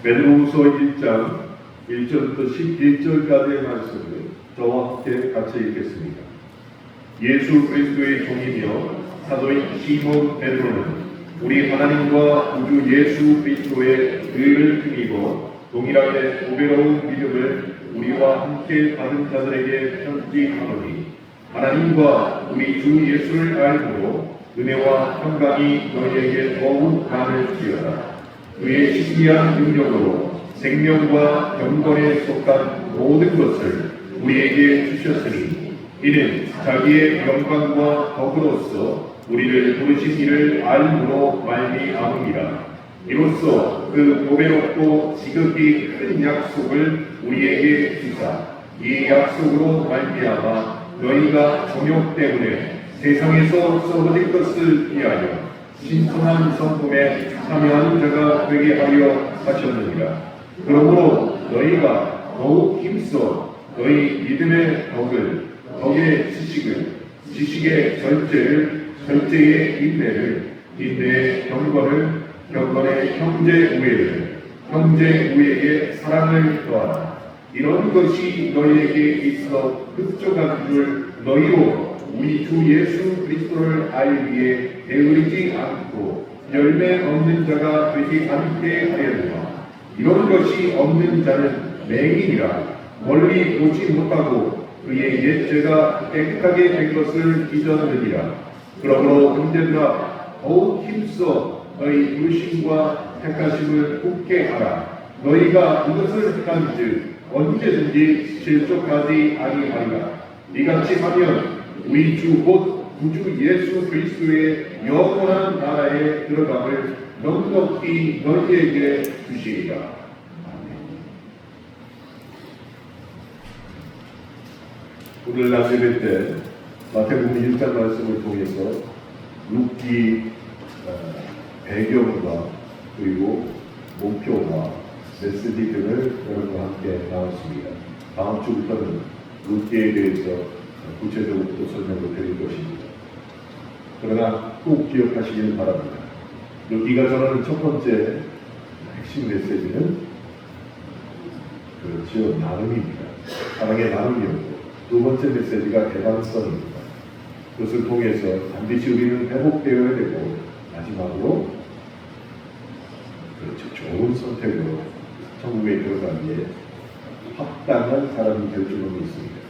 베드로후서 1장 1절부터 11절까지의 말씀을 저와 함께 같이 읽겠습니다. 예수 그리스도의 종이며 사도인 시몬 베드로는 우리 하나님과 우주 예수 그리스도의 의를 힘입어 동일하게 보배로운 믿음을 우리와 함께 받은 자들에게 편지하노니 하나님과 우리 주 예수를 알므로 은혜와 평강이 너희에게 더욱 많을지어다. 그의 신비한 능력으로 생명과 경건에 속한 모든 것을 우리에게 주셨으니 이는 자기의 영광과 덕으로서 우리를 부르신 이를 알므로 말미암음이라. 이로써 그 보배롭고 지극히 큰 약속을 우리에게 주사 이 약속으로 말미암아 너희가 정욕 때문에 세상에서 썩어질 것을 피하여 신성한 성품에 참여하는 자가 되게 하려 하셨느니라. 그러므로 너희가 더욱 힘써 너희 믿음의 덕을, 덕의 지식을, 지식의 절제를, 절제의 인내를, 인내의 경건을, 경건의 형제 우애를, 형제 우애에 사랑을 더하라. 이런 것이 너희에게 있어 흡족한 줄 너희로 우리 주 예수 그리스도를 알기에 게으르지 않고 열매 없는 자가 되지 않게 하려니와 이런 것이 없는 자는 맹인이라 멀리 보지 못하고 그의 옛죄가 깨끗하게 된 것을 잊었느니라. 그러므로 형제들아 더욱 힘써 너희 부르심과 택하심을 굳게 하라. 너희가 이것을 행한즉 언제든지 실족하지 아니하리라. 이같이 하면 우리 주 곧 구주 예수 그리스도의 영원한 나라에 들어감을 넉넉히 너희에게 주시리라. 오늘 낮 예배 때 마태복음 1장 말씀을 통해서 룻기 배경과 그리고 목표와 메시지 등을 여러분과 함께 나눴습니다. 다음 주부터는 룻기에 대해서 구체적으로 또 설명을 드릴 것입니다. 그러나 꼭 기억하시길 바랍니다. 룻기가 전하는 첫 번째 핵심 메시지는 그렇죠, 나눔입니다. 사랑의 나눔이었고 두 번째 메시지가 개방성입니다. 그것을 통해서 반드시 우리는 회복되어야 되고 마지막으로 그렇죠, 좋은 선택으로 천국에 들어가기에 합당한 사람이 될 줄로 믿습니다.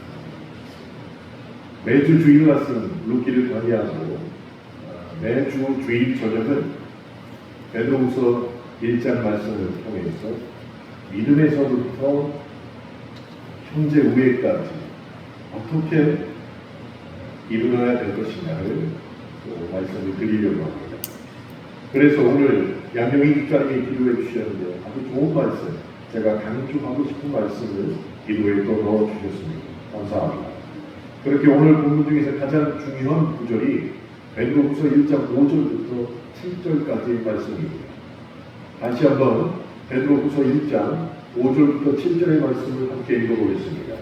매주 주일 말씀 룻기를 관리하고 매주 주일 저녁은 베드로후서 1장 말씀을 통해서 믿음에서부터 형제 우애까지 어떻게 이루어야 될 것인가를 말씀을 드리려고 합니다. 그래서 오늘 양명희 집사님이 기도해 주셨는데 아주 좋은 말씀, 제가 강조하고 싶은 말씀을 기도에 또 넣어주셨습니다. 감사합니다. 그렇게 오늘 본문 중에서 가장 중요한 구절이 베드로후서 1장 5절부터 7절까지의 말씀입니다. 다시 한번 베드로후서 1장 5절부터 7절의 말씀을 함께 읽어보겠습니다.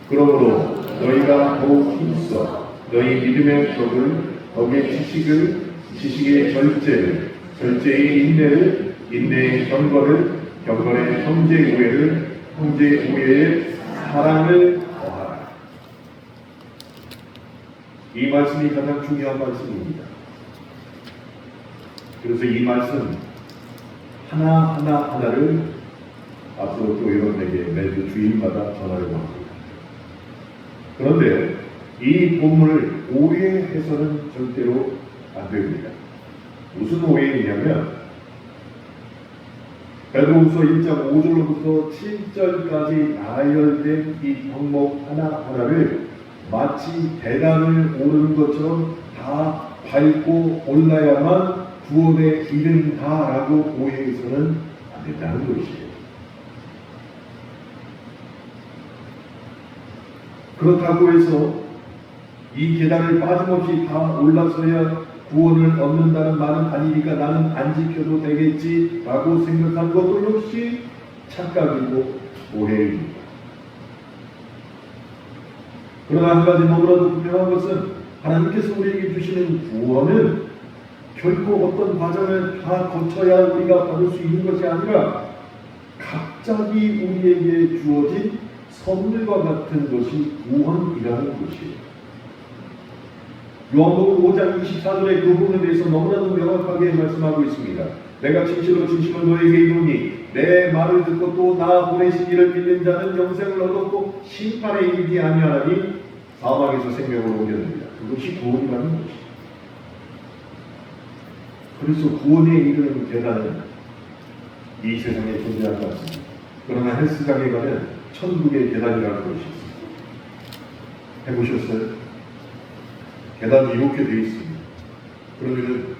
그러므로 너희가 더욱 힘써 너희 믿음의 덕을, 덕의 지식을, 지식의 절제를, 절제의 인내를, 인내의 경건을, 경건의 형제 우애를, 형제 우애의 사랑을 더하라. 이 말씀이 가장 중요한 말씀입니다. 그래서 이 말씀 하나를 앞으로 또 여러분에게 매주 주일마다 전하려고 합니다. 그런데 이 본문을 오해해서는 절대로 안 됩니다. 무슨 오해이냐면 베드로후서 1장 5절로부터 7절까지 나열된 이 덕목 하나하나를 마치 계단을 오르는 것처럼 다 밟고 올라야만 구원에 이른다라고 오해해서는 안 된다는 것이에요. 그렇다고 해서 이 계단을 빠짐없이 다 올라서야 구원을 얻는다는 말은 아니니까 나는 안 지켜도 되겠지라고 생각한 것도 역시 착각이고 오해입니다. 그러나 한 가지 너무나도 분명한 것은 하나님께서 우리에게 주시는 구원은 결코 어떤 과정을 다 거쳐야 우리가 받을 수 있는 것이 아니라 갑자기 우리에게 주어진 선물과 같은 것이 구원이라는 것이에요. 요한복음 5장 24절의 그 부분에 대해서 너무나도 명확하게 말씀하고 있습니다. 내가 진실로 진실로 너에게 이르노니 내 말을 듣고 또 나 보내신 이를 믿는 자는 영생을 얻었고 심판에 이르지 아니하나니 사망에서 생명으로 옮겨집니다. 그것이 구원이라는 것이죠. 그래서 구원에 이르는 계단은 이 세상에 존재하지 않습니다. 그러나 헬스장에 가면 천국의 계단이라는 것이 있습니다. 해보셨어요? 계단이 이렇게 되어 있습니다. 그러면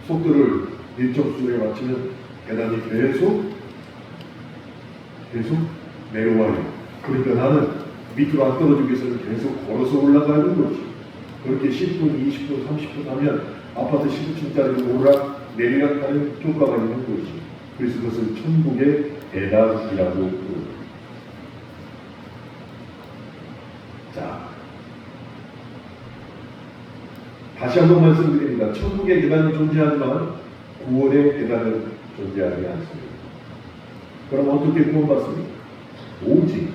속도를 일정 수에 맞추면 계단이 계속 내려와요. 그러니까 나는 밑으로 안 떨어지기 위해서는 계속 걸어서 올라가는 거지. 그렇게 10분, 20분, 30분 하면 아파트 19층짜리 오락 내리락 하는 효과가 있는 것이. 그래서 그것을 천국의 계단이라고 부릅니다. 자, 다시 한번 말씀드립니다. 천국의 계단은 존재하지만 구원의 계단은 존재하지 않습니다. 그럼 어떻게 구원받습니까? 오직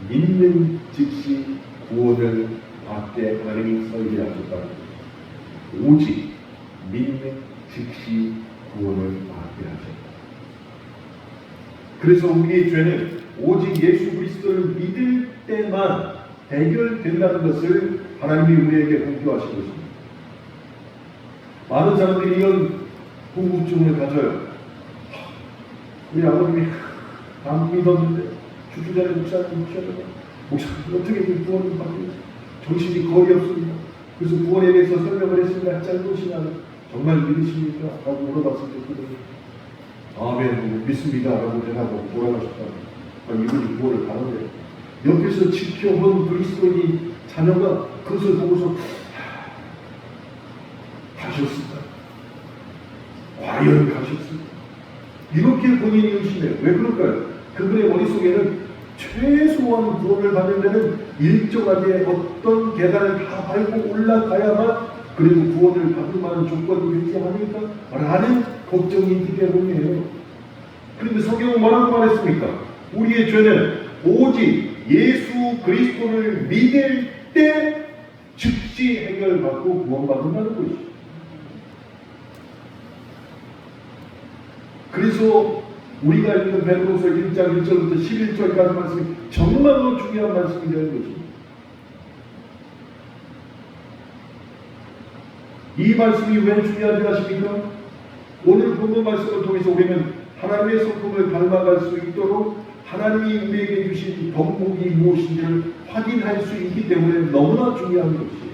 믿는 즉시 구원을 받게 하나님이 설계하셨다는 것입니다. 오직 믿는 즉시 구원을 받게 하셨다. 그래서 우리의 죄는 오직 예수 그리스도를 믿을 때만 해결된다는 것을 하나님이 우리에게 공표하신 것입니다. 많은 사람들이 이런 궁금증을 가져요. 우리 아버님이 안 믿었는데 주주자의 목사님 어떻게 구원을 받는지 정신이 거의 없습니다. 그래서 구원에 대해서 설명을 했습니다. 짤것이냐 정말 믿으십니까? 라고 물어봤을 때 그들이 아멘 믿습니다 라고 대답하고 돌아가셨다고. 이분이 구원을 받았네요. 옆에서 지켜본 그리스도인이 자녀가 그것을 보고서 가셨을까? 과연 가셨을까? 이렇게 본인이 의심해요. 왜 그럴까요? 그분의 머릿속에는 최소한 구원을 받는 데는 일정하게 어떤 계단을 다 밟고 올라가야만 그래도 구원을 받을 만한 조건이 되지 않을까? 라는 걱정이 있기 때문이에요. 그런데 성경은 뭐라고 말했습니까? 우리의 죄는 오직 예수 그리스도를 믿을 때 즉시 해결받고 구원받는다는 것이죠. 그래서 우리가 읽는 베드로서 1장 1절부터 11절까지 말씀이 정말로 중요한 말씀이라는 것입니다. 이 말씀이 왜 중요한지 아십니까? 오늘 본문 말씀을 통해서 우리는 하나님의 성품을 닮아갈 수 있도록 하나님이 우리에게 주신 덕목이 무엇인지를 확인할 수 있기 때문에 너무나 중요한 것이에요.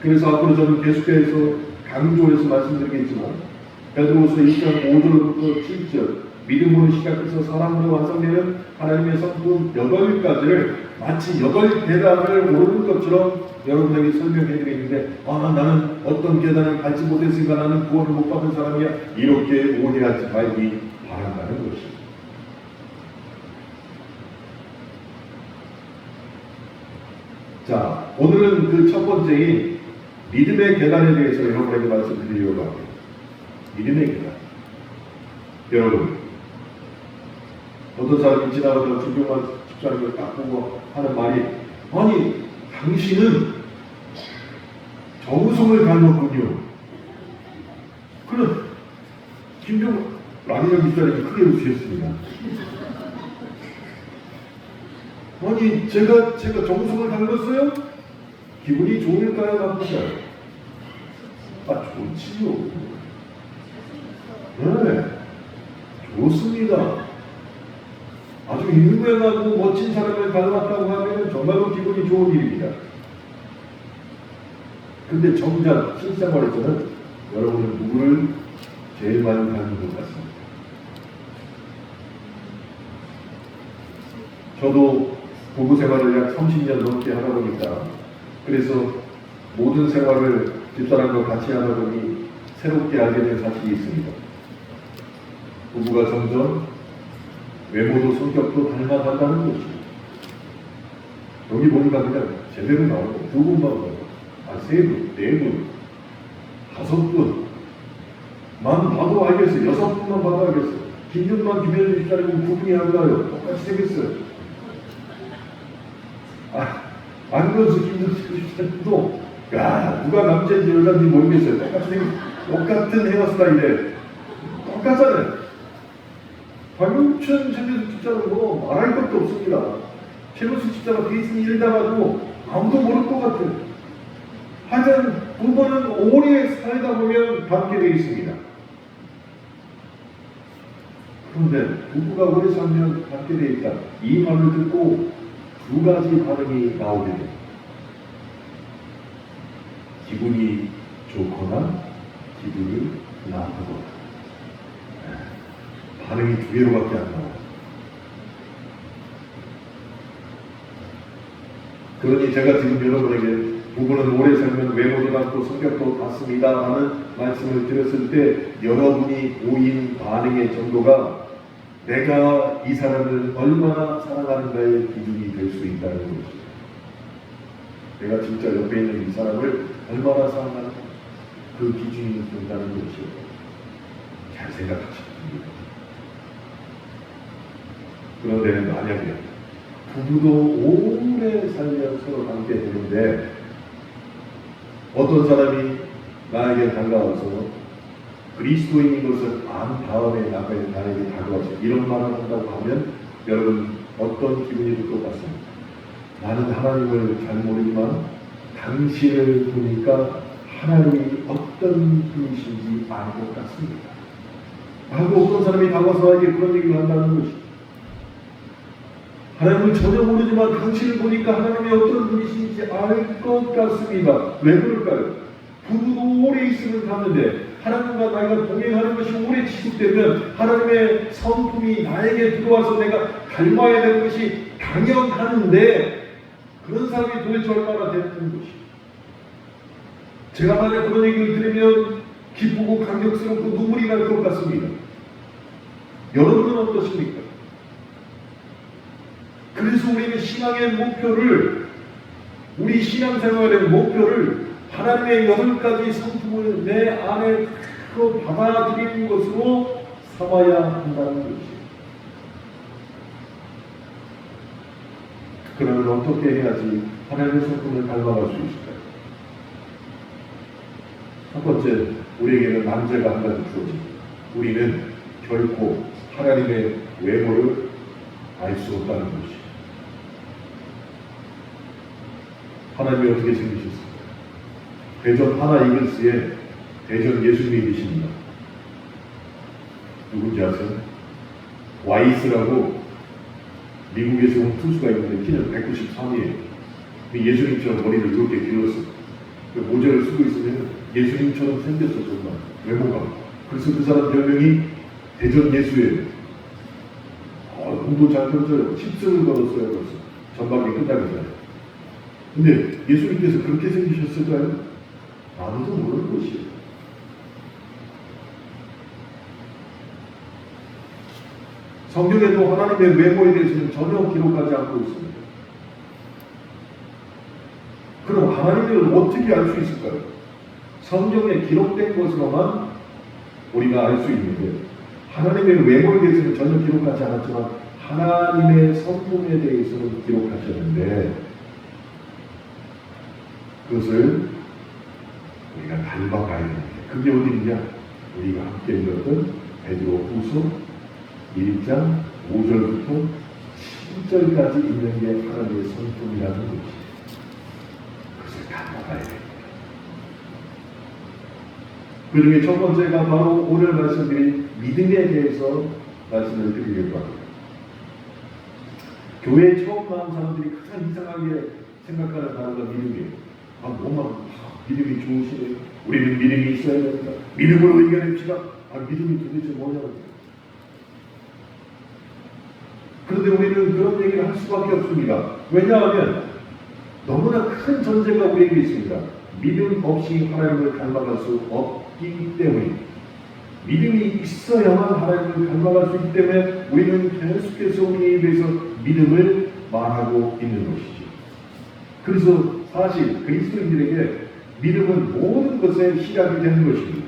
그래서 앞으로 저는 계속해서 강조해서 말씀드리겠지만 베드로서 1장 5절부터 7절 믿음으로 시작해서 사랑으로 완성되는 하나님의 성품 8가지를 마치 8계단을 오르는 것처럼 여러분에게 설명해 드리는데 나는 어떤 계단을 밟지 못했으니까 나는 구원을 못 받은 사람이야 이렇게 오해하지 말기 바란다는 것입니다. 자, 오늘은 그 첫 번째인 믿음의 계단에 대해서 여러분에게 말씀드리려고 합니다. 믿음의 계단. 여러분, 어떤 사람이 지나가다가 주경만 집사님을 딱 보고 하는 말이 아니, 당신은 정우성을 닮았군요. 그럼 김종 라미정 집사님이 크게 웃으셨습니다. 아니, 제가 정우성을 닮았어요? 기분이 좋을까요? 나쁘실까요? 좋지요. 네, 좋습니다. 아주 유명하고 멋진 사람을 닮았다고 하면 정말로 기분이 좋은 일입니다. 근데 정작 실생활에서는 여러분은 누구를 제일 많이 닮은 것 같습니다. 저도 부부 생활을 약 30년 넘게 하다 보니까 그래서 모든 생활을 집사람과 같이 하다 보니 새롭게 알게 된 사실이 있습니다. 부부가 점점 외모도 성격도 닮아간다는 것입니다. 여기 보니까 그냥 제대로 나오고 두 분만 나오고 세 분, 네 분, 5분 만 봐도 알겠어요. 6분만 봐도 알겠어요. 김준만, 김현준 집사님은 구분이 안 가요. 똑같이 생겼어요. 안건수, 김준수 집사님도 야, 누가 남자인지 여자인지 모르겠어요. 똑같은 헤어스타일에 똑같잖아요. 박용춘 최민수 집사는 뭐 말할 것도 없습니다. 최민수 집사가 베이스니 일다가도 아무도 모를 것 같아요. 하여튼 두 번은 오래 살다 보면 닮게 되어 있습니다. 그런데 부부가 오래 살면 닮게 되어 있다. 이 말을 듣고 두 가지 반응이 나오게 됩니다. 기분이 좋거나 기분이 나쁘거나. 반응이 두 개로밖에 안 나와요. 그러니 제가 지금 여러분에게 부부는 오래 살면 외모도 닮고 성격도 같습니다 라는 말씀을 드렸을 때 여러분이 보인 반응의 정도가 내가 이 사람을 얼마나 사랑하는가의 기준이 될 수 있다는 것이죠. 내가 진짜 옆에 있는 이 사람을 얼마나 사랑하는가 그 기준이 된다는 것이죠. 잘 생각하십시오. 그런데 만약에 부부도 오래 살면 서로 닮게 되는데 어떤 사람이 나에게 다가와서 그리스도인인 것을 안 다음에 나에게 다가와서 이런 말을 한다고 하면 여러분 어떤 기분이 들 것 같습니다. 나는 하나님을 잘 모르지만 당신을 보니까 하나님이 어떤 분이신지 알 것 같습니다. 하고 어떤 사람이 다가와서 나에게 그런 얘기를 한다는 것입니다. 하나님을 전혀 모르지만 당신을 보니까 하나님이 어떤 분이신지 알 것 같습니다. 왜 그럴까요? 부부도 오래 있으면 닮는데 하나님과 나이가 동행하는 것이 오래 지속되면 하나님의 성품이 나에게 들어와서 내가 닮아야 되는 것이 당연한데 그런 사람이 도대체 얼마나 되는 것이 제가 만약 그런 얘기를 들으면 기쁘고 감격스럽고 눈물이 날 것 같습니다. 여러분은 어떠십니까? 그래서 우리는 신앙의 목표를 우리 신앙생활의 목표를 하나님의 8가지 성품을 내 안에 그대로 받아들이는 것으로 삼아야 한다는 것이죠. 그러면 어떻게 해야지 하나님의 성품을 닮아갈 수 있을까요? 첫 번째, 우리에게는 난제가 한 가지 주어집니다. 우리는 결코 하나님의 외모를 알 수 없다는 것이죠. 하나님이 어떻게 생기셨습니까? 대전 하나 이글스의 대전 예수님이십니다. 누군지 아세요? 와이스라고 미국에서 온 투수가 있는데 키는 193이에요. 예수님처럼 머리를 그렇게 길렀어요. 모자를 쓰고 있으면 예수님처럼 생겼어 정말 외모가. 그래서 그 사람 별명이 대전 예수예요. 공도 잘 던져요. 10승을 걸었어요. 벌써 전반기 끝나기 전에. 근데 예수님께서 그렇게 생기셨을까요? 아무도 모르는 것이에요. 성경에도 하나님의 외모에 대해서는 전혀 기록하지 않고 있습니다. 그럼 하나님을 어떻게 알 수 있을까요? 성경에 기록된 것으로만 우리가 알 수 있는데 하나님의 외모에 대해서는 전혀 기록하지 않았지만 하나님의 성품에 대해서는 기록하셨는데 그것을 우리가 닮아가야 됩니다. 그게 어디 있냐? 우리가 함께 읽었던 베드로후서 1장 5절부터 7절까지 있는 게 하나님의 성품이라는 것이죠. 그것을 닮아가야 됩니다. 그 중에 첫 번째가 바로 오늘 말씀드린 믿음에 대해서 말씀을 드리려고 합니다. 교회에 처음 나온 사람들이 가장 이상하게 생각하는 단어가 믿음이에요. 뭐만 믿음이 좋으시네요. 우리는 믿음이 있어야 됩니다. 믿음으로 이겨냅시다. 믿음이 도대체 뭐냐고. 그런데 우리는 그런 얘기를 할 수밖에 없습니다. 왜냐하면 너무나 큰 전제가 우리에게 있습니다. 믿음 없이 하나님을 닮아갈 수 없기 때문입니다. 믿음이 있어야만 하나님을 닮아갈 수 있기 때문에 우리는 계속해서 우리에 대해서 믿음을 말하고 있는 것이죠. 그래서 사실 그리스도인들에게 믿음은 모든 것의 시작이 되는 것입니다.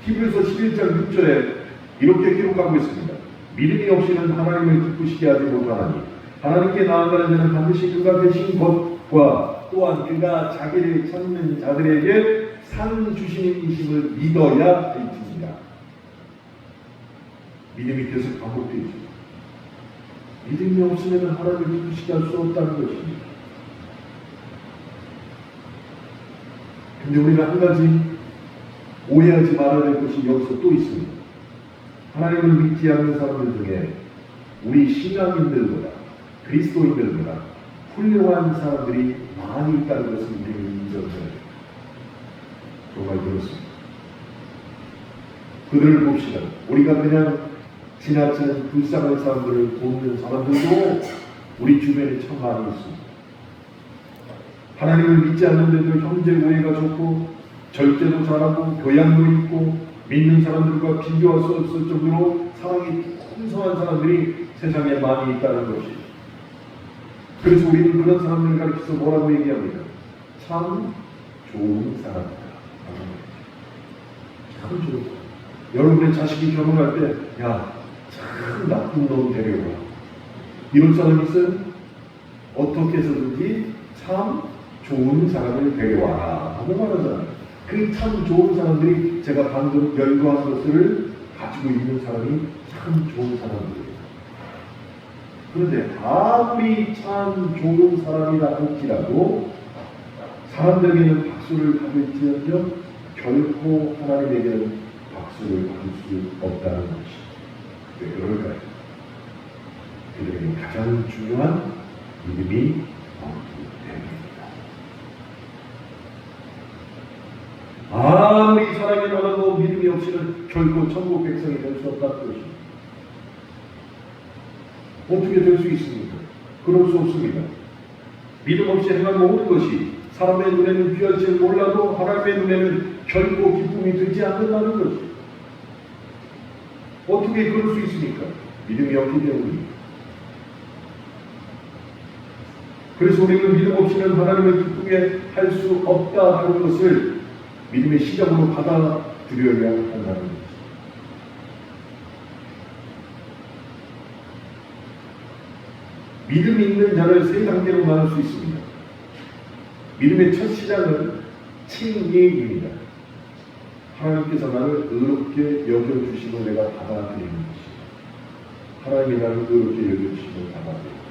히브리서 11장 6절에 이렇게 기록하고 있습니다. 믿음이 없이는 하나님을 기쁘시게 하지 못하나니 하나님께 나아가는 자는 반드시 그가 계신 것과 또한 그가 자기를 찾는 자들에게 상 주시는 이심을 믿어야 할지니라. 믿음이 계속 반복되어 있습니다. 믿음이 없으면 하나님을 기쁘시게 할 수 없다는 것입니다. 근데 우리가 한 가지 오해하지 말아야 될 것이 여기서 또 있습니다. 하나님을 믿지 않는 사람들 중에 우리 신앙인들보다 그리스도인들보다 훌륭한 사람들이 많이 있다는 것을 우리는 인정해야 합니다. 정말 그렇습니다. 그들을 봅시다. 우리가 그냥 지나치는 불쌍한 사람들을 돕는 사람들도 우리 주변에 참 많이 있습니다. 하나님을 믿지 않는데도 형제 우애가 좋고 절제도 잘하고 교양도 있고 믿는 사람들과 비교할 수 없을 정도로 사랑이 풍성한 사람들이 세상에 많이 있다는 것이. 그래서 우리는 그런 사람들을 가르쳐서 뭐라고 얘기합니까? 참 좋은 사람이다. 참 좋은 사람. 여러분의 자식이 결혼할 때, 야, 참 나쁜 놈 데려와. 이런 사람이 있어요? 어떻게 해서든지 참 좋은 사람을 데려와라 하고 말하잖아요. 그 참 좋은 사람들이 제가 방금 열거한 것을 가지고 있는 사람이 참 좋은 사람들이에요. 그런데 아무리 참 좋은 사람이라 할지라도 사람들에게는 박수를 받을지언정 결코 하나님에게는 박수를 받을 수 없다는 것이. 왜 그럴까요? 그들에게 가장 중요한 믿음이 없기 때문입니다. 아무리 사랑이 많아도 믿음이 없이는 결코 천국 백성이 될 수 없다는 것입니다. 어떻게 될 수 있습니까? 그럴 수 없습니다. 믿음 없이 행한 모든 것이 사람의 눈에는 귀할지 몰라도 하나님의 눈에는 결코 기쁨이 되지 않는다는 것입니다. 어떻게 그럴 수 있습니까? 믿음이 없기 때문입니다. 그래서 우리는 믿음 없이는 하나님을 기쁘게 할 수 없다 하는 것을 믿음의 시작으로 받아들여야 한다는 것입니다. 믿음 있는 자를 세 단계로 나눌 수 있습니다. 믿음의 첫 시작은 칭의입니다. 하나님께서 나를 의롭게 여겨주심을 내가 받아들이는 것입니다. 하나님이 나를 의롭게 여겨주심을 받아들입니다.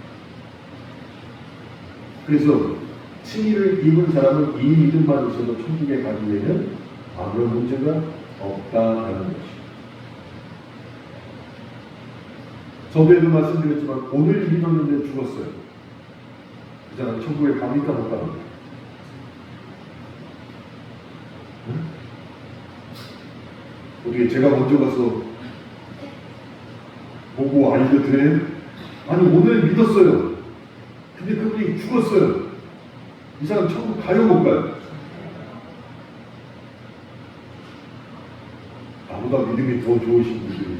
그래서 칭의를 입은 사람은 이 믿음만 있어도 천국에 가기 위해는 아무런 문제가 없다라는 것입니다. 저번에도 말씀드렸지만 오늘 믿었는데 죽었어요. 그 사람 천국에 갑니까 못 갑니까? 응? 어떻게 제가 먼저 가서 보고 알려드려요? 아니 오늘 믿었어요. 근데 그분이 죽었어요. 이 사람 천국 가요 못 가요? 나보다 믿음이 더 좋으신 분들이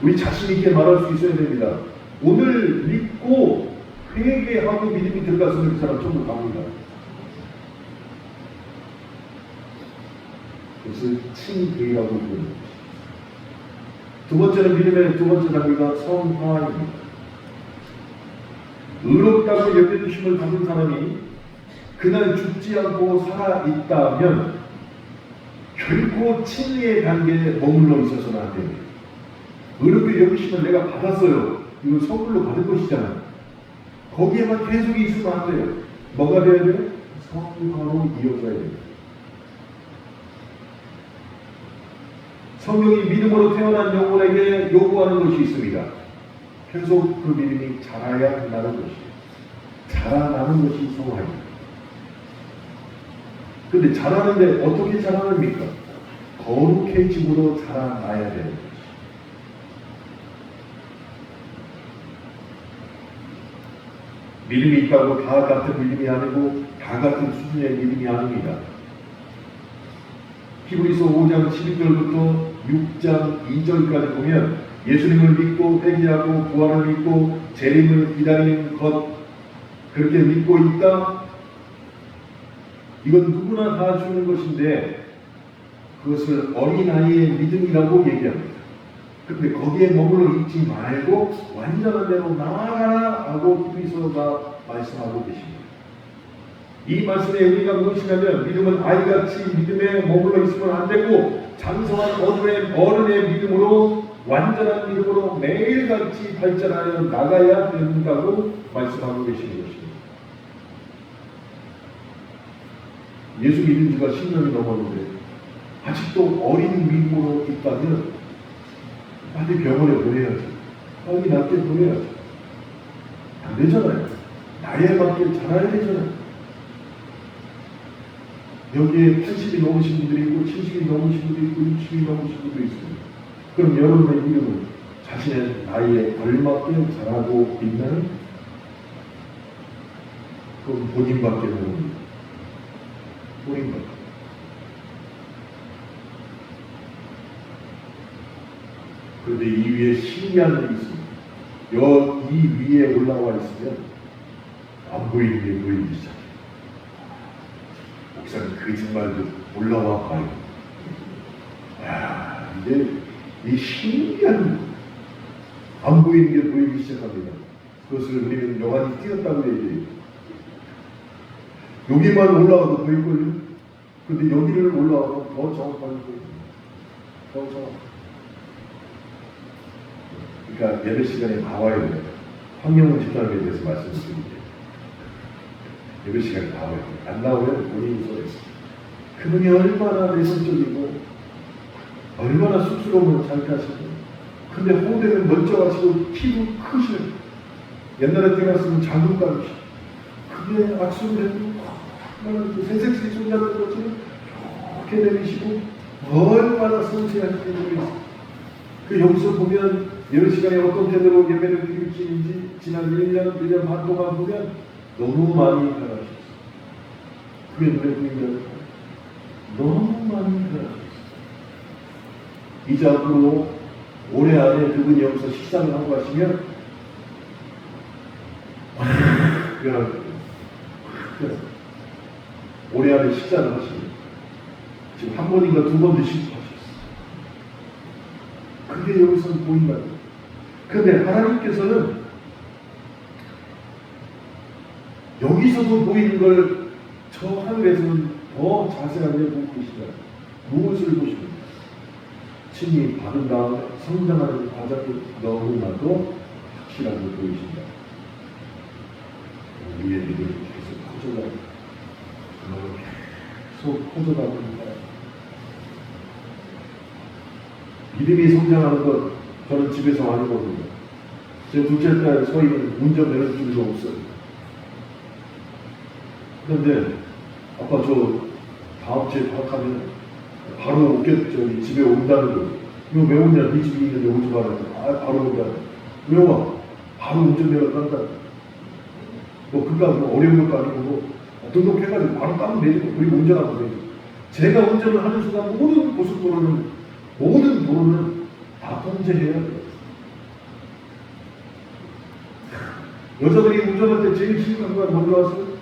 우리 자신 있게 말할 수 있어야 됩니다. 오늘 믿고 회개하고 믿음이 들어갔으면 그 사람 천국 갑니다. 그것을 칭의라고 부르는 것입니다. 두 번째는 믿음의 두 번째 단계가 성화입니다. 의롭다고 여겨주심을 받은 사람이 그날 죽지 않고 살아있다면 결코 칭의의 단계에 머물러 있어서는 안 됩니다. 의롭게 여기심을 내가 받았어요. 이건 선물로 받은 것이잖아요. 거기에만 계속 있으면 안 돼요. 뭐가 돼야 돼요? 성화로 이어져야 됩니다. 성경이 믿음으로 태어난 영혼에게 요구하는 것이 있습니다. 계속 그 믿음이 자라야 한다는 것이에요. 자라나는 것이 성화입니다. 그런데 자라는데 어떻게 자라납니까? 거룩해짐으로 자라나야 되는 것이죠. 믿음이 있다고 다 같은 믿음이 아니고 다 같은 수준의 믿음이 아닙니다. 히브리서 5장 12절부터 6장 2절까지 보면 예수님을 믿고 회개하고 부활을 믿고 재림을 기다리는 것 그렇게 믿고 있다. 이건 누구나 다 주는 것인데 그것을 어린아이의 믿음이라고 얘기합니다. 근데 거기에 머물러 있지 말고 완전한 대로 나아가라 하고 그리스도가 말씀하고 계십니다. 이 말씀에 의미가 무엇이냐면 믿음은 아이같이 믿음에 머물러 있으면 안 되고 장성한 어른의 믿음으로 완전한 믿음으로 매일같이 발전하여 나가야 된다고 말씀하고 계시는 것입니다. 예수 믿은 지가 10년이 넘었는데 아직도 어린 믿음으로 있다면 빨리 병원에 보내야죠. 빨리 낫게 보내야죠. 안 되잖아요. 나이에 맞게 자라야 되잖아요. 여기에 80이 넘으신 분들이 있고 70이 넘으신 분들이 있고 60이 넘으신 분들이 있습니다. 그럼 여러분의 믿음은 자신의 나이에 걸맞게 자라고 있나요? 그건 본인밖에 모릅니다. 본인밖에. 그런데 이 위에 신기한 일이 있습니다. 이 위에 올라와 있으면 안 보이는 게 보이기 시작해요. 목사님 거짓말도 올라와 봐요. 이제 이 신기한 안 보이는 게 보이기 시작합니다. 그것을 우리는 영안이 띄었다고 얘기해요. 여기만 올라와도 보이걸요. 근데 여기를 올라와도 더 정확하게 보입니다. 더 정확하게. 그러니까 예배 시간에 나와야 돼요. 황영훈 집사님에 대해서 말씀드릴게요. 예배 시간에 나와야 돼요. 안 나오면 본인이 소리했어요. 그분이 얼마나 내성적이고 얼마나 쑥스러움을 잘 가시고 근데 호되면 멀쩡하시고 키도 크시고 옛날에 태어났으면 장군감이시고 그게 악수를 해도 새색시 손잡는 것처럼 이렇게 내리시고 얼마나 섬세하게 되고 그 여기서 보면 예배 시간에 어떤 태도로 예배를 드릴지 지난 1년 반 동안 보면 너무 많이 변하셨어요. 그게 눈에 보이면 너무 많이 변하셨어요. 이제 앞으로 올해 안에 그분이 여기서 식사를 하고 가시면 올해 안에 식사를 하시면 지금 한 번인가 두 번 드시고 하셨어요. 그게 여기서 보인다. 그런데 하나님께서는 여기서도 보이는 걸 저 하늘에서는 더 자세하게 보고 계시다. 무엇을 보십니까? 친히 받은 다음에 성장하는 과정이 너무나도 확실하게 보이신다. 우리의 믿음이 계속 커져가고 계속 커져가고 있다. 믿음이 성장하는 것 저는 집에서 많이 보거든요. 제 둘째 딸 서희는 운전면허 줄도 없어요. 그런데 아빠 저 다음 주에 방학하면 바로 저기 집에 온다는 거. 이거 왜 오냐? 네 집이 있는데 오지 마라. 바로 온다. 왜 와? 바로 운전면허 딴다. 그니까 어려운 것도 아니고 등록해가지고 바로 따면 되고 그리고 운전하면 되죠. 제가 운전을 하는 순간 모든 고속도로는 모든 도로는 다 통제해야 돼요. 여자들이 운전할 때 제일 심각한 건 뭔지 아세요?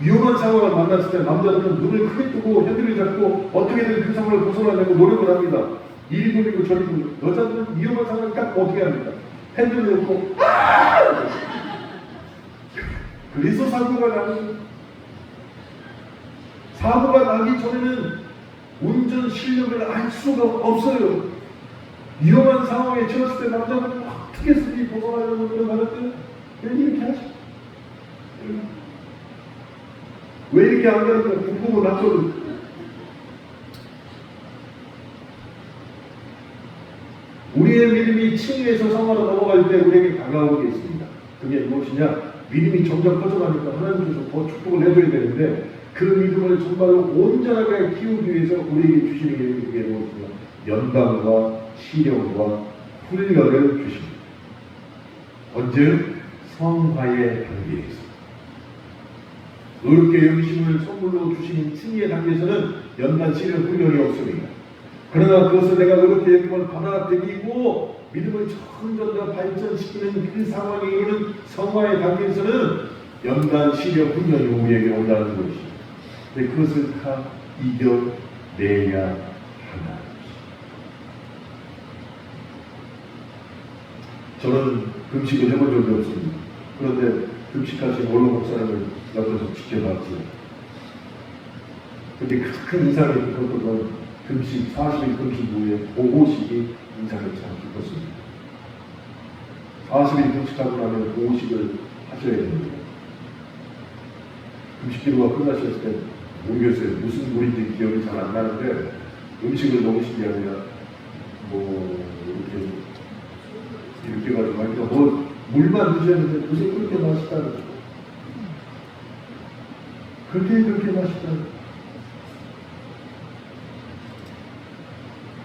위험한 상황을 만났을 때 남자들은 눈을 크게 뜨고 핸들을 잡고 어떻게든 그 상황을 벗어나려고 노력을 합니다. 이리 돌리고 저리 돌리고. 여자들은 위험한 상황을 딱 어떻게 합니까? 핸들을 놓고 그래서 사고가 나는 사고가 나기 전에는 운전 실력을 알 수가 없어요. 위험한 상황에 처했을 때 남자는 어떻게 쓰지 벗어나려고 노력하는데 왜 이렇게 하지? 왜 이렇게 안 가는가? 궁금은 하거든. 우리의 믿음이 층위에서 성화로 넘어갈 때 우리에게 다가오게 있습니다. 그게 무엇이냐? 믿음이 점점 커져가니까 하나님께서 더 축복을 해줘야 되는데 그 믿음을 정말로 온전하게 키우기 위해서 우리에게 주시는 게 그게 무엇이냐? 연단과 시련과 훈련을 주십니다. 언제? 성화의 단계에서. 의롭게 여기심을 선물로 주시는 층위의 단계에서는 연단, 시련, 훈련이 없습니다. 그러나 그것을 내가 의롭게 여김을 받아들이고 믿음을 점점 더 발전시키는 그 상황에 이르는 성화의 단계에서는 연단, 시련, 훈련이 우리에게 온다는 것입니다. 근데 그것을 다 이겨내야 한다. 저는 금식을 해본 적이 없습니다. 그런데 금식하신 원로 목사님을 옆에서 지켜봤죠. 근데 큰 인상이 깊었던 건 금식, 40일 금식 후에 보고식이 인상이 참 깊었습니다. 40일 금식하고 나면 보고식을 하셔야 됩니다. 금식 기도가 끝나셨을 때 모르겠어요. 무슨 물인지 기억이 잘 안 나는데 음식을 먹으신 게 아니라 이렇게 가지고 하니까 물만 드셨는데 무슨 그렇게 맛있다는 거죠. 그렇게 맛있다는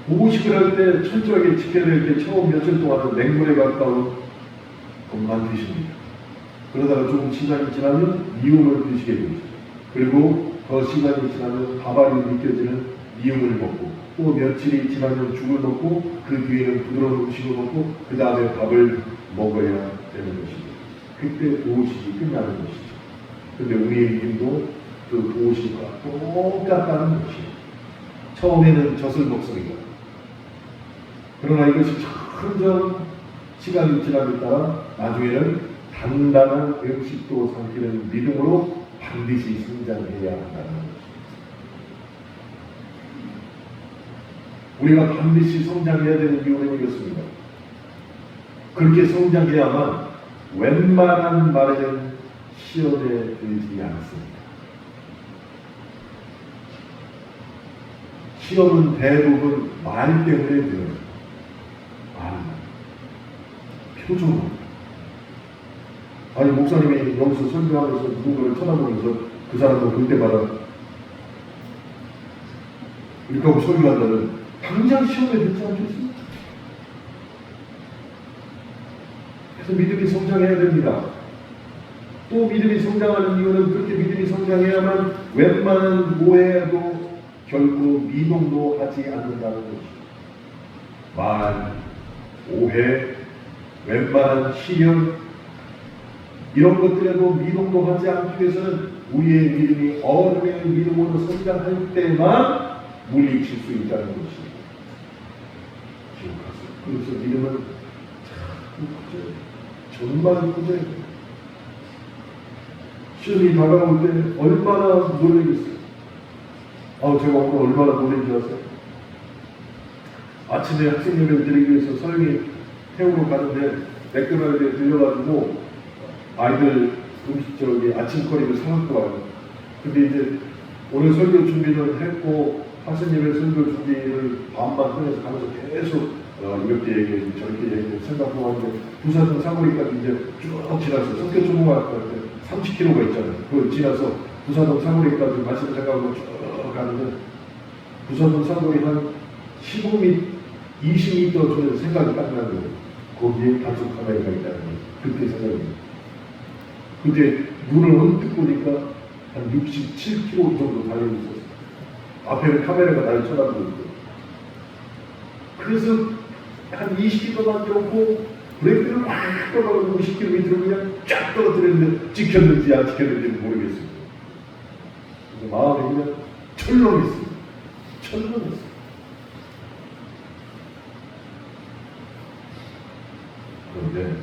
보고식을 할 때 철저하게 지켜야 될 게 처음 며칠 동안은 냉물에 가까운 것만 드십니다. 그러다가 조금 시간이 지나면 미움을 드시게 됩니다. 그리고 더 시간이 지나면 밥알이 느껴지는 미움을 먹고 또 며칠이 지나면 죽을 먹고 그 뒤에는 부드러운 음식을 먹고 그 다음에 밥을 먹어야 되는 것입니다. 그때 보고식이 끝나는 것이죠. 근데 우리의 믿음도 그 보고식과 똑같다는 것이에요. 처음에는 젖을 먹습니다. 그러나 이것이 점점 시간이 지남에 따라 나중에는 단단한 음식도 삼키는 믿음으로 반드시 성장해야 한다는 것입니다. 우리가 반드시 성장해야 되는 이유는 이것입니다. 그렇게 성장해야만 웬만한 말에는 시험에 들지 않습니다. 시험은 대부분 말 때문에 들어요. 표정으로. 아니 목사님이 여기서 설교하면서 누군가를 쳐다보면서 그 사람도 볼 때마다 이렇게 하고 설교한다면 당장 시험에 들지 않겠습니까? 그래서 믿음이 성장해야 됩니다. 또 믿음이 성장하는 이유는 그렇게 믿음이 성장해야만 웬만한 오해도 결코 미동도 하지 않는다는 것입니다. 말, 오해, 웬만한 시련 이런 것들에도 미동도 하지 않기 위해서는 우리의 믿음이 어른의 믿음으로 성장할 때만 물리칠 수 있다는 것입니다. 그래서 믿음은 정말 구제해요. 시험이 다가올 때 얼마나 놀라겠어요. 제가 오늘 얼마나 놀란 줄 아세요? 아침에 학생 예배를 드리기 위해서 서영이 태우러 가는데 맥도날드에 들려가지고 아이들 아침거리를 사갖고 와요. 근데 이제 오늘 설교 준비를 했고 학생 예배 설교 준비를 반만 하면서 가면서 계속 이렇게 얘기해 저렇게 얘기해 생각하고 하는데 부사동 사거리까지 이제 쭉 지났어요. 성교 초보가 30km가 있잖아요. 그걸 지나서 부사동 사거리까지 말씀 생각하고 쭉 가는데 부사동 사거리 한 15m, 20m 전에 생각이 딱 나는 거예요. 거기에 단속 카메라가 있다는 거예요. 그때 생각입니다. 근데 눈을 언뜻 보니까 한 67km 정도 달리고 있었어요. 앞에는 카메라가 날 쳐다보고 있고. 그래서 한 20km만 넘고 브레이크를 막 떨어가고 50km를 그냥 쫙 떨어뜨렸는데 찍혔는지 안 찍혔는지 모르겠어요. 그래서 마음이 그냥 철렁했어요. 철렁했어요. 그런데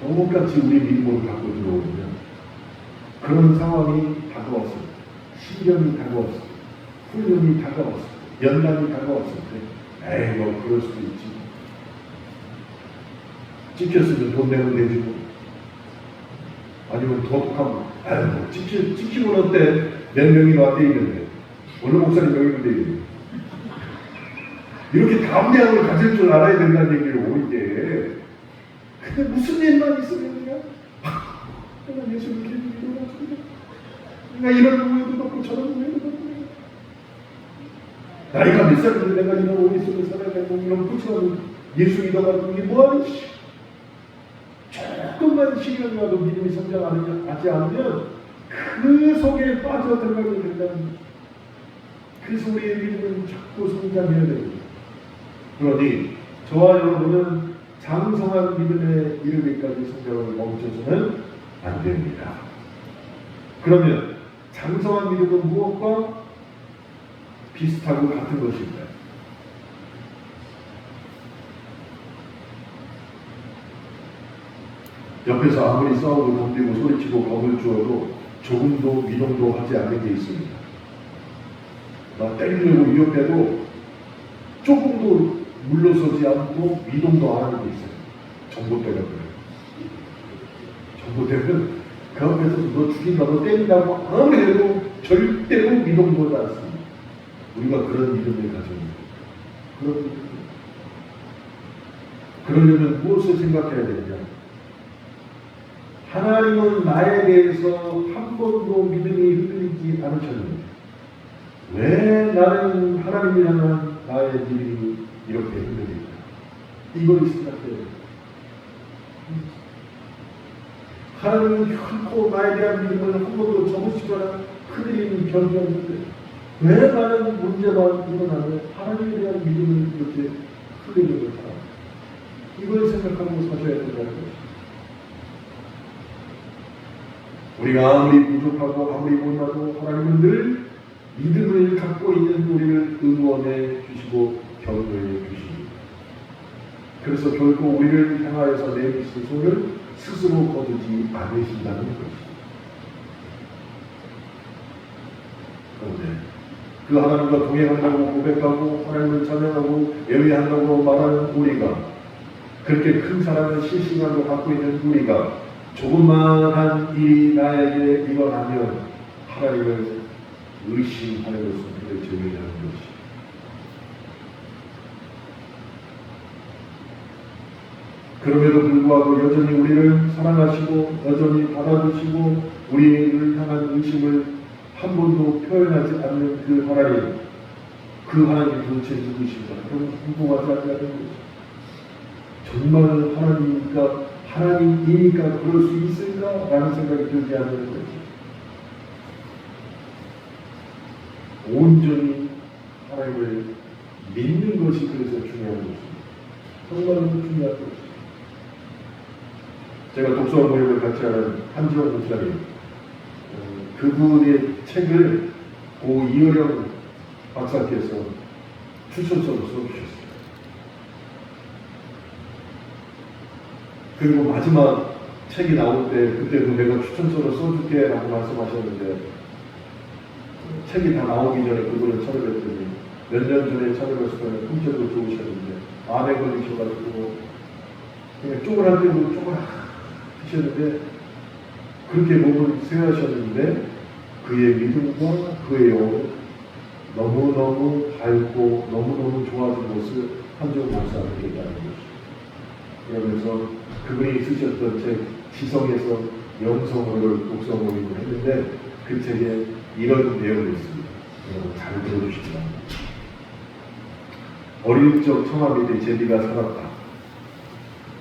똑같이 우리 믿음을 갖고 들어오면 그런 상황이 다가왔을 때, 시련이 다가왔을 때, 훈련이 다가왔을 때, 연단이 다가왔을 때, 에이 뭐 그럴 수도 있지. 찍혔으면 돈 내면 되지 뭐. 아니면 더 독하면 아유 뭐 찍히면 어때? 몇 명이나 안 돼 있는데 원래 목사님 명이면 되겠네. 이렇게 담대함을 가질 줄 알아야 된다는 얘기를 오이게. 근데 무슨 일만 있으면 그냥 내가 예수를 계속 믿어가지고 내가 이런 오해도 받고 저런 오해도 받고 나이가 몇 살인데 내가 이런 오해 속에 살아야 되고 이런 부처는 예수 믿어가지고 이게 뭐하니? 조금만 시간이 와도 믿음이 성장하지 않으면 그 속에 빠져들어가게 된다는 거예요. 그래서 우리의 믿음은 자꾸 성장해야 됩니다. 그러니 저와 여러분은 장성한 믿음에 이르기까지 성장을 멈춰서는 안 됩니다. 그러면 장성한 믿음은 무엇과 비슷하고 같은 것일까요? 옆에서 아무리 싸우고 덤비고 소리치고 겁을 주어도 조금도 미동도 하지 않는 게 있습니다. 막 때리려고 위협해도 조금도 물러서지 않고 미동도 안 하는 게 있어요. 정보대가 그래요. 정보대는 그 앞에서 너 죽인다, 너 때린다고 아무리 해도 절대로 미동도 하지 않습니다. 우리가 그런 믿음을 가지고 있는 그러려면 무엇을 생각해야 되느냐? 하나님은 나에 대해서 한 번도 믿음이 흔들리지 않으셨는데 왜 나는 하나님을 향한 나의 믿음이 이렇게 흔들릴까? 이걸 생각해야 돼요. 하나님은 결코 나에 대한 믿음을 한 번도 접으시거나 흔들리는 경험이 없는데 왜 나는 문제만 일어나면 하나님에 대한 믿음을 이렇게 흔들리는 걸까? 이걸 생각하고 사셔야 된다는 것입니다. 우리가 아무리 부족하고 아무리 못나도 하나님은 늘 믿음을 갖고 있는 우리를 응원해 주시고 격려해 주십니다. 그래서 결코 우리를 향하여서 내미신 손을 스스로 거두지 않으신다는 것입니다. 그런데 그 하나님과 동행한다고 고백하고 하나님을 찬양하고 예배한다고 말하는 우리가 그렇게 큰 사랑을 실시간으로 갖고 있는 우리가 조금만한 일이 나에게 일어나면 하나님을 의심하는 것은 그를 제외하는 것입니다. 그럼에도 불구하고 여전히 우리를 사랑하시고 여전히 받아주시고 우리를 향한 의심을 한 번도 표현하지 않는 그 하나님 도대체 누구신가? 그런 궁금하지 않냐는 것입니다. 정말 하나님이니까 그럴 수 있을까? 라는 생각이 들지 않는 거죠. 온전히 하나님을 믿는 것이 그래서 중요한 것입니다. 정말로 중요한 것입니다. 제가 독서 모임을 같이 하는 한지원 목사님, 그분의 책을 고 이어령 박사께서 추천서로 써주셨어요. 그리고 마지막 책이 나올 때 그때도 내가 추천서로 써줄게 라고 말씀하셨는데 책이 다 나오기 전에 그분을 찾아뵀더니 몇 년 전에 찾아뵀을 때는 품격도 좋으셨는데 암에 걸리셔가지고 그냥 쪼그란 데도 쪼그라드셨는데 그렇게 몸을 세우셨는데 그의 믿음과 그의 영은 너무너무 밝고 너무너무 좋아진 것을 한정 목사가 얘기하는 것입니다. 그러면서 그분이 쓰셨던 책 지성에서 영성을 독서 모임을 했는데 그 책에 이런 내용이 있습니다. 여러분 잘 들어주시기 바랍니다. 어릴 적 처마 밑에 제비가 살았다.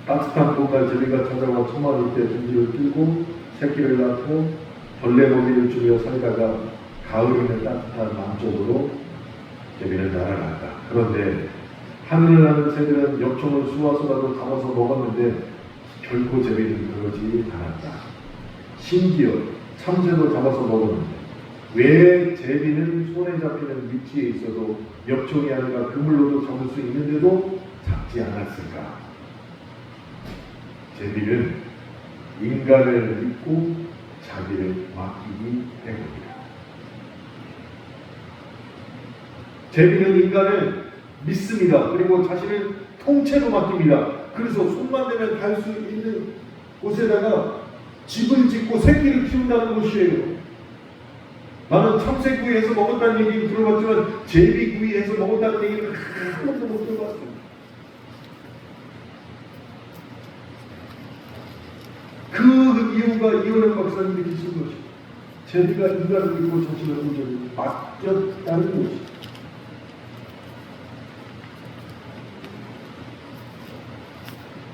따뜻한 봄날 제비가 찾아와 처마 밑에 둥지를 뚫고 새끼를 낳고 벌레 먹이를 주며 살다가 가을이면 따뜻한 남쪽으로 제비는 날아갔다. 그런데 하늘을 나는 새들은 엽총을 쏘아서라도 잡아서 먹었는데 결코 제비는 그러지 않았다. 심지어 참새도 잡아서 먹었는데 왜 제비는 손에 잡히는 위치에 있어도 엽총이 아니라 그물로도 잡을 수 있는데도 잡지 않았을까? 제비는 인간을 믿고 자기를 맡기기 때문이다. 제비는 인간을 믿습니다. 그리고 자신을 통째로 맡깁니다. 그래서 손만 대면 갈 수 있는 곳에다가 집을 짓고 새끼를 키운다는 것이에요. 나는 참새구이에서 먹었다는 얘기를 들어봤지만 제비구이에서 먹었다는 얘기를 한 번도 못 들어봤어요. 그 이유가 이호령 박사님이 쓴 것이죠. 제비가 인간을 믿고 자신을 온전히 맡겼다는 것이죠.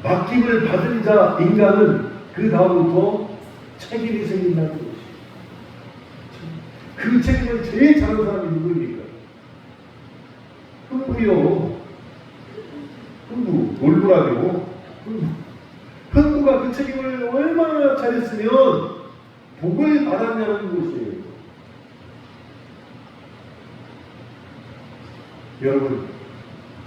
맡김을 받은 자 인간은 그 다음부터 책임이 생긴다는 것이죠. 그 책임을 제일 잘하는 사람이 누구입니까? 흥부요. 흥부. 놀부라뇨. 흥부가 그 책임을 얼마나 잘했으면 복을 받았냐는 것이에요. 여러분,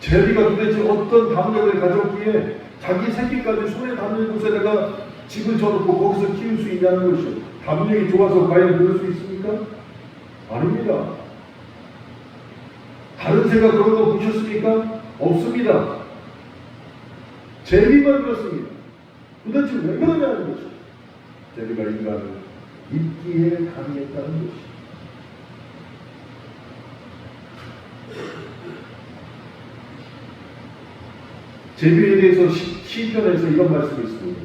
제비가 도대체 어떤 담력을 가졌기에 자기 새끼까지 손에 담는 곳에다가 집을 져놓고 거기서 키울 수 있냐는 것이요. 담력이 좋아서 과연 그럴 수 있습니까? 아닙니다. 다른 새가 그런 거 보셨습니까? 없습니다. 제비만 그렇습니다. 도대체 왜 그러냐는 것이죠. 제비가 인간을 입기에 강의했다는 것이죠. 제비에 대해서 시편에서 이런 말씀이 있습니다.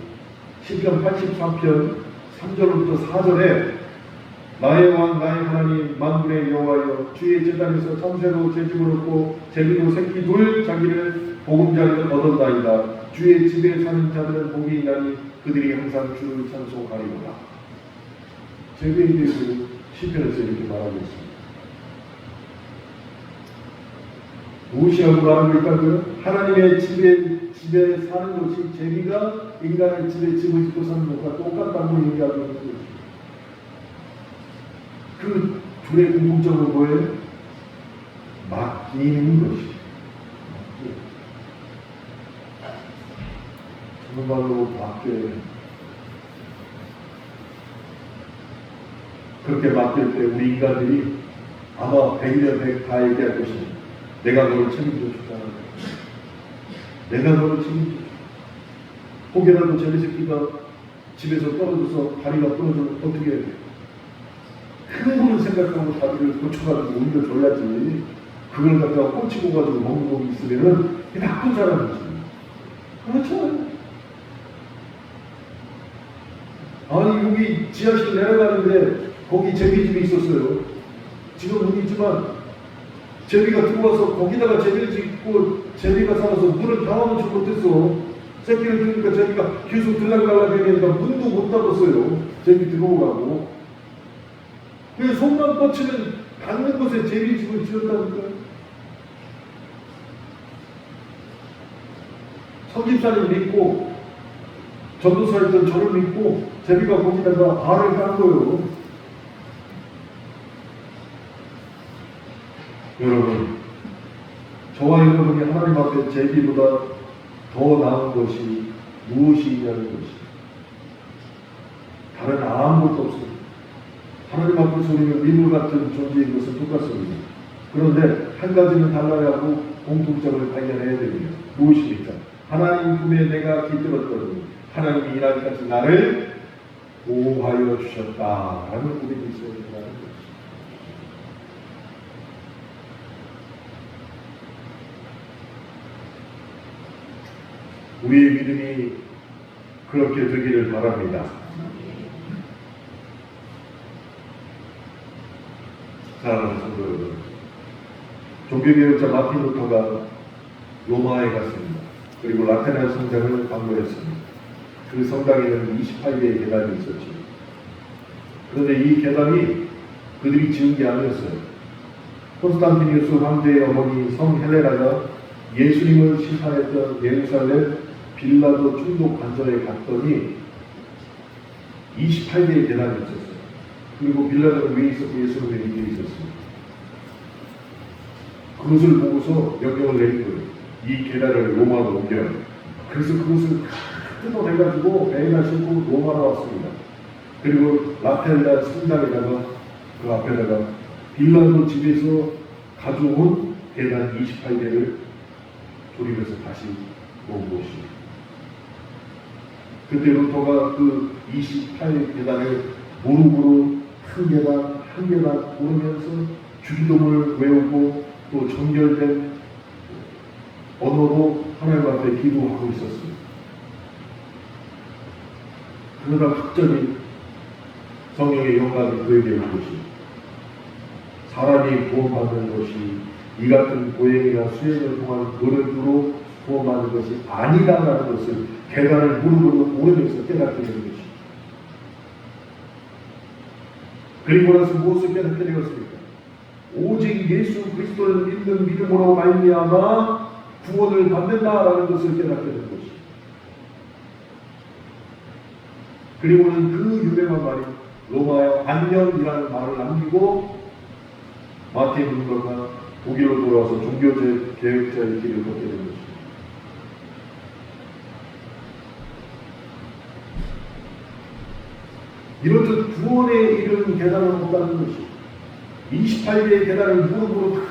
시편 83편 3절부터 4절에 나의 왕 나의 하나님 만군의 여호와여 주의 제단에서 참새로 제집을 얻고 제비로 새끼 둘 자기를 보금자리를 얻었나이다. 주의 집에 사는 자들은 복이 있나니 그들이 항상 주를 찬송하리로다. 제비에 대해서 시편에서 이렇게 말하고 있습니다. 무엇이라고 말하고 있다고요? 하나님의 집에 사는 것이 제비가 인간의 집에 집을 짓고 사는 것과 똑같다고 얘기하고 있는 것입니다. 그 둘의 공통점은 뭐예요? 맡기는 것이에요. 정말로 맡겨요. 그렇게 맡길 때 우리 인간들이 아마 100년 100 다 얘기할 것입니다. 내가 너를 책임져 주잖아. 내가 너를 책임져 줘. 혹여라도 제비 새끼가 집에서 떨어져서 다리가 떨어지면 어떻게 해야 돼? 큰 거를 생각하고 다리를 고쳐가지고 옮겨줘야지. 그걸 갖다가 꽂히고 가지고 먹는 놈이 있으면은 나쁜 사람이지. 그렇죠? 아니 여기 지하실 내려가는데 거기 제비집이 있었어요. 지금은 있지만 제비가 들어와서 거기다가 제비를 짓고 제비가 살아서 문을 닫아놓지 못했어. 새끼를 키우니까 제비가 계속 들락날락하니까 문도 못 닫았어요. 제비 들어오라고. 그 손만 뻗치면 닿는 곳에 제비집을 지었다니까요. 성집사를 믿고 전도사였던 저를 믿고 제비가 거기다가 알을 깐 거예요. 여러분, 저와 여러분이 하나님 앞에 제비보다 더 나은 것이 무엇이 있냐는 것이 다른 아무것도 없습니다. 하나님 앞에서 우리는 민물 같은 존재인 것은 똑같습니다. 그런데 한 가지는 달라야 하고 공통점을 발견해야 됩니다. 무엇입니까? 하나님 품에 내가 깃들었더니 하나님이 이날까지 나를 보호하여 주셨다라는 고백이 있어야 된다는 것입니다. 우리의 믿음이 그렇게 되기를 바랍니다. 사랑하는 성도 여러분, 종교개혁자 마틴 루터가 로마에 갔습니다. 그리고 라테나 성당을 방문했습니다. 그 성당에는 28개의 계단이 있었죠. 그런데 이 계단이 그들이 지은 게 아니었어요. 콘스탄티누스 황제의 어머니 성 헬레나가 예수님을 심판했던 예루살렘 빌라도 충독 관전에 갔더니 28개의 계단이 있었어요. 그리고 빌라도는 위에 있었고 예수님의 밑에 있었습니다. 그것을 보고서 명령을 내린 거예요. 이 계단을 로마로 옮겨요. 그래서 그것을 뜯어내가지고 배에다 싣고 로마로 왔습니다. 그리고 라텔라 성당에다가 그 앞에다가 빌라도 집에서 가져온 계단 28개를 조립해서 다시 놓은 것입니다. 그때 루터가 그 28계단을 무릎으로 한 계단 한 계단 오르면서 주기도문을 외우고 또 정결된 언어로 하나님 앞에 기도하고 있었습니다. 그러다 갑자기 성령의 영감이 그에게 온 것이 사람이 구원받는 것이 이 같은 고행이나 수행을 통한 노력으로 구원받는 것이 아니다라는 것을 계단을 무릎으로 오르면서 깨닫게 되는 것입니다. 그리고 나서 무엇을 깨닫게 되었습니까? 오직 예수 그리스도를 믿는 믿음으로 말미암아 구원을 받는다라는 것을 깨닫게 된 것입니다. 그리고는 그 유명한 말이 로마의 안녕이라는 말을 남기고 마태복음과 독일로 돌아와서 종교개혁자의 길을 걷게 된 것입니다. 이렇듯 구원에 이르는 계단을 없다는 것이 28개의 계단을 무릎으로 다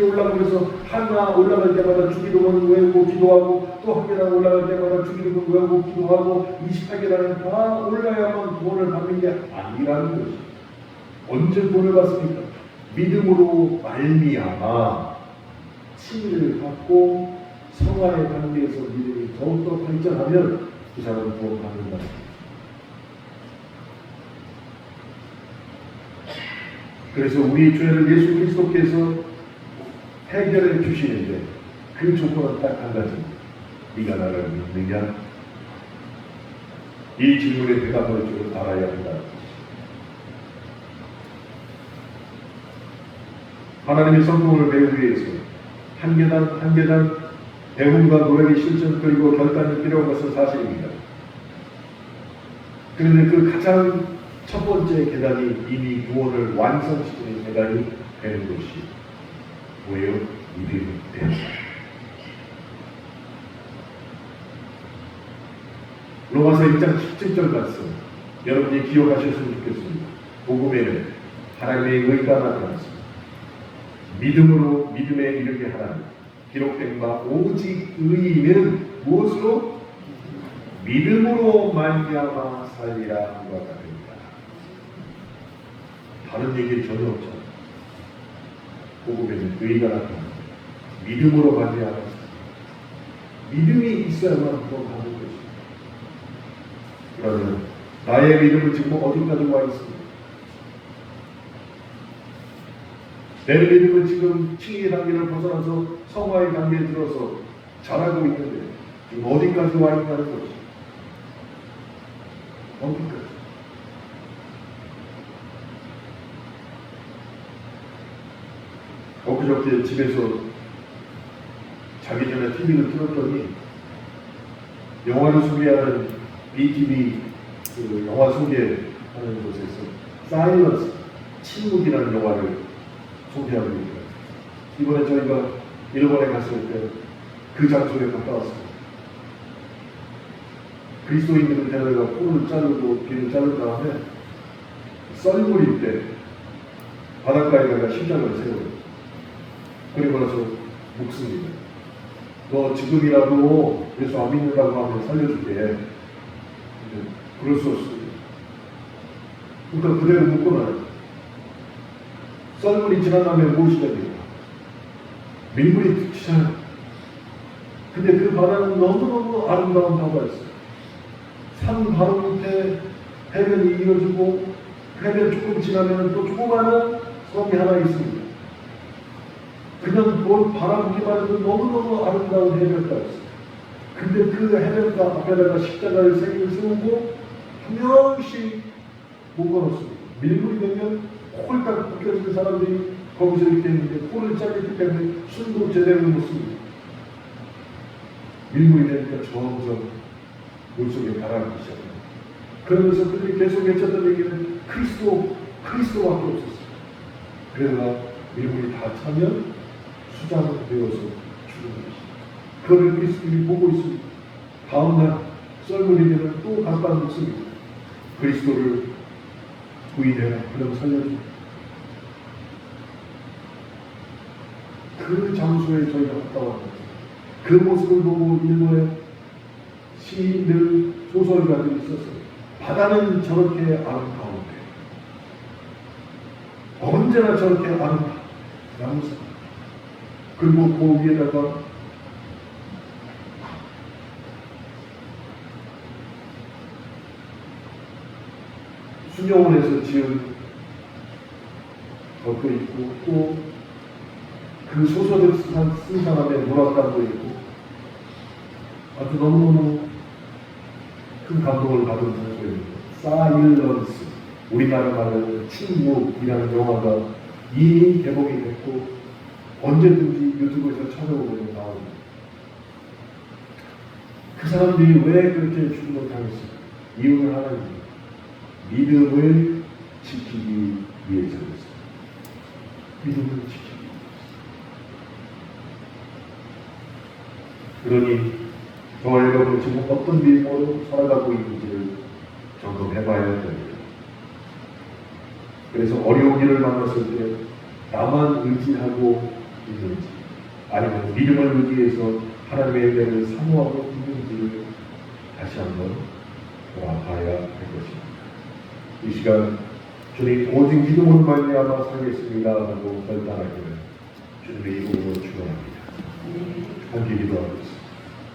올라가면서 하나 올라갈 때마다 주기도문 외우고 기도하고 또 한 계단 올라갈 때마다 주기도문 외우고 기도하고 28계단을 다 올라야만 구원을 받는 게 아니라는 것이. 언제 구원을 받습니까? 믿음으로 말미암아 칭의를 받고 성화의 관계에서 믿음이 더욱더 발전하면 그 사람은 구원받는 것입니다. 그래서 우리 죄를 예수 그리스도께서 해결해 주시는데 그 조건은 딱 한 가지입니다. 네가 나를 믿느냐? 이 질문에 대답할 줄 알아야 한다. 하나님의 성공을 배우기 위해서 한 계단 한 계단 배움과 노력의 실천 그리고 결단이 필요한 것은 사실입니다. 그런데 그 가장 첫 번째 계단이 이미 구원을 완성시키는 계단이 되는 것이 뭐예요? 믿음이 됩니다. 로마서 1장 17절 말씀 여러분이 기억하셨으면 좋겠습니다. 복음에는 하나님의 의가 나타났습니다. 믿음으로 믿음에 이르게 하나님 기록된 바 오직 의인은 무엇으로? 믿음으로 말미암아 살리라 함과 같습니다. 다른 얘기 전혀 없잖아요. 복음에는 의가 나타납니다. 믿음으로 말미암아 믿음이 있어야만 구원하는 것입니다. 그러면 나의 믿음은 지금 어디까지 와 있습니까? 내 믿음은 지금 칭의 단계를 벗어나서 성화의 단계에 들어서 자라고 있는데 지금 어디까지 와 있다는 것이 어디까지? 엊그저께 집에서 자기 전에 TV를 틀었더니 영화를 소개하는 BTV 그 영화 소개하는 곳에서 사일런스 침묵이라는 영화를 소개하고 있습니다. 이번에 저희가 일본에 갔을 때 그 장소에 갔다 왔습니다. 그리스도인들을 데려다가 코를 자르고 귀를 자른 다음에 썰물일 때 바닷가에다가 십자가를 세워요. 그리고 나서 묵습니다. 너 지금이라도 예수 안 믿는다고 하면 살려줄게. 그럴 수 없습니다. 그러니까 그대로 묵고나요. 썰물이 지나가면 무엇이 됩니까? 민물이 튀잖아요. 근데 그 바다는 너무너무 아름다운 바다였어요. 산 바로 밑에 해변이 이어지고 해변 조금 지나면 또 조그마한 섬이 하나 있습니다. 그냥 뭘 바라보기만 해도 너무너무 아름다운 해변가였어요. 근데 그 해변가 앞에다가 십자가를 세 개를 세우고 한 명씩 묶어놓습니다. 밀물이 되면 홀딱 묶여지는 사람들이 거기서 이렇게 있는데 홀을 짜기 때문에 숨도 제대로 못 씁니다. 밀물이 되니까 점점 물속에 가라앉기 시작합니다. 그러면서 그들이 계속 외쳤던 얘기는 그리스도밖에 없었어요. 그러다가 밀물이 다 차면 수장을 되어서 죽은 것입니다. 그걸 그리스도인이 보고 있습니다. 다음날 썰물이 되면 또 갖다 묻습니다. 그리스도를 부인해라. 그럼 살려줍니다. 그 장소에 저희가 갔다 왔는데 그 모습을 보고 일본의 시인들, 소설가들이 있었어요. 바다는 저렇게 아름다운데 언제나 저렇게 아름다운 나무사 그리고 그 위에다가 수녀원에서 지은 것도 있고 또 그 소설을 쓴 사람의 문학관도 있고 아주 너무너무 큰 감동을 받은 장소입니다. 사일런스, 우리나라 말로 침묵이라는 영화가 이미 개봉이 됐고 언제든지 유튜브에서 찾아보면 나옵니다. 그 사람들이 왜 그렇게 죽음을 당했을까? 이유는 하나입니다. 믿음을 지키기 위해서였습니다. 믿음을 지키기 위해서. 그러니 저와 여러분 지금 어떤 믿음으로 살아가고 있는지를 점검해봐야 됩니다. 그래서 어려운 일을 만났을 때 나만 의지하고 있는지 아니면 믿음을 의지해서 하나님의 은혜를 사모하고 있는지를 다시 한번 돌아봐야 할 것입니다. 이 시간 주님 오직 믿음으로 말미암아 살겠습니다 라고 결단하기를 주님의 이름으로 축원합니다. 함께 기도하겠습니다.